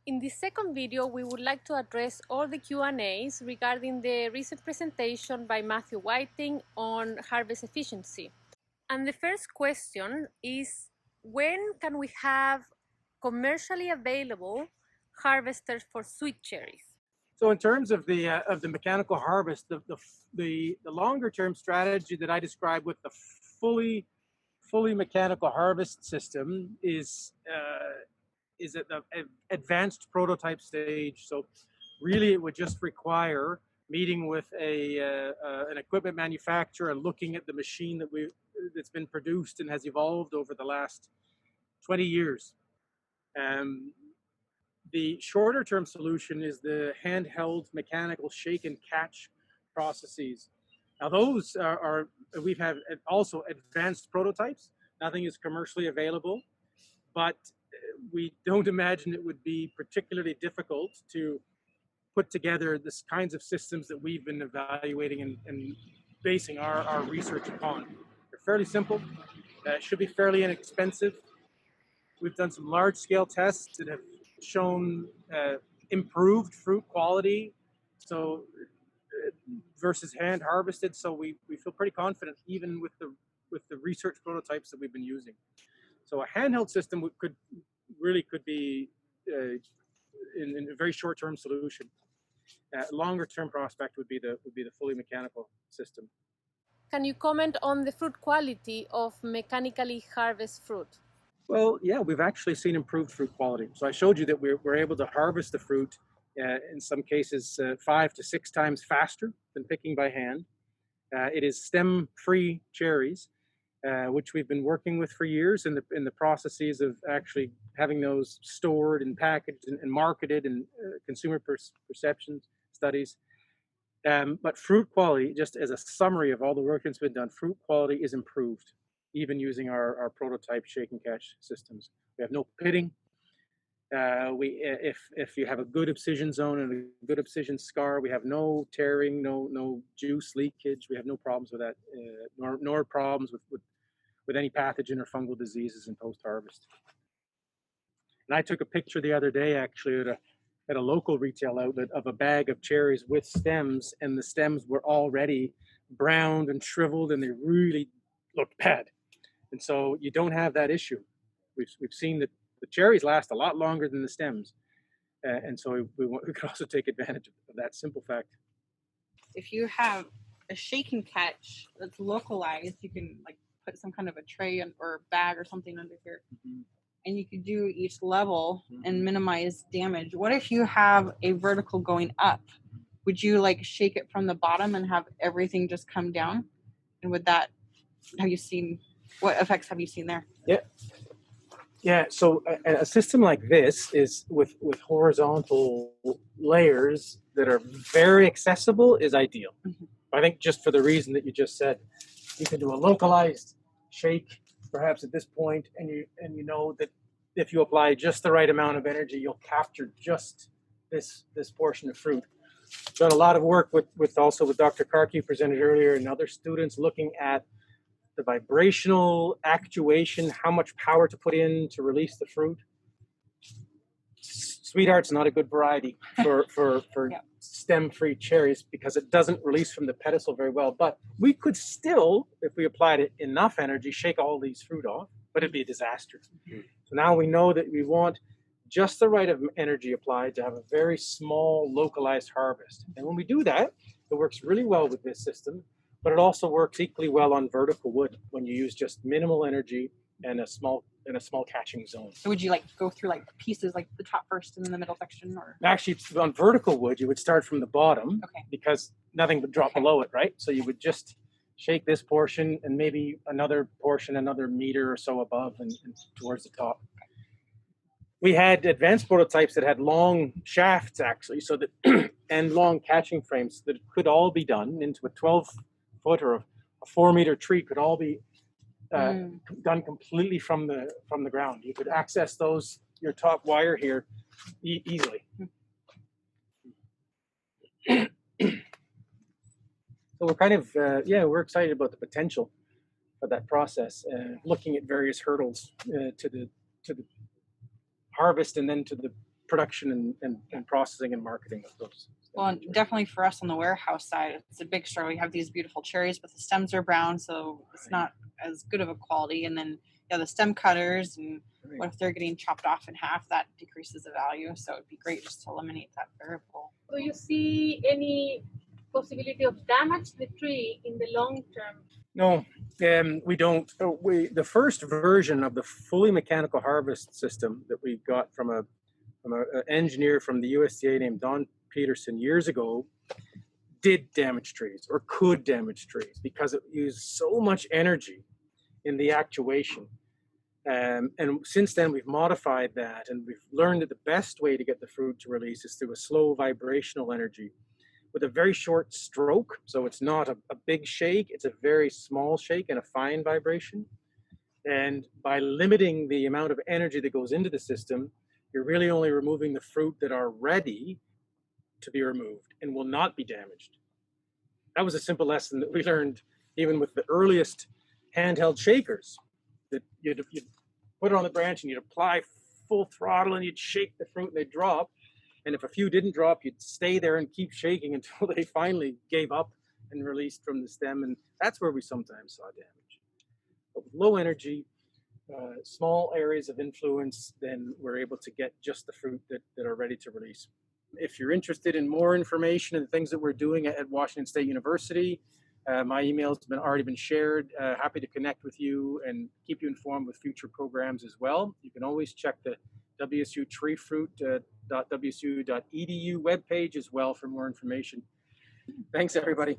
In this second video, we would like to address all the Q&As regarding the recent presentation by Matthew Whiting on harvest efficiency. And the first question is, when can we have commercially available harvesters for sweet cherries? So in terms of the mechanical harvest, the longer term strategy that I described with the fully mechanical harvest system is at the advanced prototype stage. So really, it would just require meeting with an equipment manufacturer and looking at the machine that's been produced and has evolved over the last 20 years. The shorter term solution is the handheld mechanical shake and catch processes. Now those we've had also advanced prototypes. Nothing is commercially available, but we don't imagine it would be particularly difficult to put together this kinds of systems that we've been evaluating and basing our research upon. They're fairly simple, should be fairly inexpensive. We've done some large scale tests that have shown improved fruit quality, so versus hand harvested. So we feel pretty confident even with the research prototypes that we've been using. So a handheld system could be in a very short term solution. Longer term prospect would be the fully mechanical system. Can you comment on the fruit quality of mechanically harvested fruit? Well, yeah, we've actually seen improved fruit quality. So I showed you that we're able to harvest the fruit in some cases 5 to 6 times faster than picking by hand. It is stem-free cherries, which we've been working with for years in the processes of actually having those stored and packaged and marketed and consumer perception studies. But fruit quality, just as a summary of all the work that's been done, fruit quality is improved, even using our prototype shake and catch systems. We have no pitting. If you have a good abscission zone and a good abscission scar, we have no tearing, no juice leakage. We have no problems with that, nor problems with any pathogen or fungal diseases in post-harvest. And I took a picture the other day, actually, at a local retail outlet of a bag of cherries with stems, and the stems were already browned and shriveled, and they really looked bad. And so you don't have that issue. We've seen that the cherries last a lot longer than the stems. And so we could also take advantage of that simple fact. If you have a shake and catch that's localized, you can like put some kind of a tray or bag or something under here. Mm-hmm. And you could do each level and minimize damage. What if you have a vertical going up? Would you like shake it from the bottom and have everything just come down? And would that, what effects have you seen there? Yeah, so a system like this is with horizontal layers that are very accessible is ideal. Mm-hmm. I think just for the reason that you just said, you can do a localized shake perhaps at this point, and you know that if you apply just the right amount of energy, you'll capture just this portion of fruit. Done a lot of work with Dr. Karki, presented earlier, and other students looking at the vibrational actuation, how much power to put in to release the fruit. Sweetheart's not a good variety for yeah. Stem-free cherries because it doesn't release from the pedestal very well. But we could still, if we applied enough energy, shake all these fruit off, but it'd be a disaster. Mm-hmm. So now we know that we want just the right of energy applied to have a very small localized harvest. And when we do that, it works really well with this system, but it also works equally well on vertical wood when you use just minimal energy and a small catching zone. So would you like go through like pieces, like the top first and then the middle section, or? Actually, on vertical wood, you would start from the bottom, okay, because nothing would drop below it, right? So you would just shake this portion and maybe another portion, another meter or so above and towards the top. We had advanced prototypes that had long shafts, actually, so that and long catching frames that could all be done into a 12-foot or a 4-meter tree could all be done completely from the ground. You could access your top wire here easily. So we're kind of we're excited about the potential of that process, looking at various hurdles to the harvest and then to the production and processing and marketing of those. Well, and definitely for us on the warehouse side, it's a big struggle. We have these beautiful cherries, but the stems are brown, so it's not as good of a quality. And then the stem cutters, and what if they're getting chopped off in half? That decreases the value. So it'd be great just to eliminate that variable. Do you see any possibility of damage to the tree in the long term? No, we don't. The first version of the fully mechanical harvest system that we got from an engineer from the USDA named Don Peterson years ago did damage trees, or could damage trees, because it used so much energy in the actuation. And since then we've modified that, and we've learned that the best way to get the fruit to release is through a slow vibrational energy with a very short stroke. So it's not a big shake, it's a very small shake and a fine vibration. And by limiting the amount of energy that goes into the system, you're really only removing the fruit that are ready to be removed and will not be damaged. That was a simple lesson that we learned even with the earliest handheld shakers, that you'd put it on the branch and you'd apply full throttle and you'd shake the fruit and they'd drop. And if a few didn't drop, you'd stay there and keep shaking until they finally gave up and released from the stem. And that's where we sometimes saw damage. But with low energy, small areas of influence, then we're able to get just the fruit that are ready to release. If you're interested in more information and things that we're doing at Washington State University, my email's already been shared. Happy to connect with you and keep you informed with future programs as well. You can always check the WSU treefruit.wsu.edu webpage as well for more information. Thanks, everybody.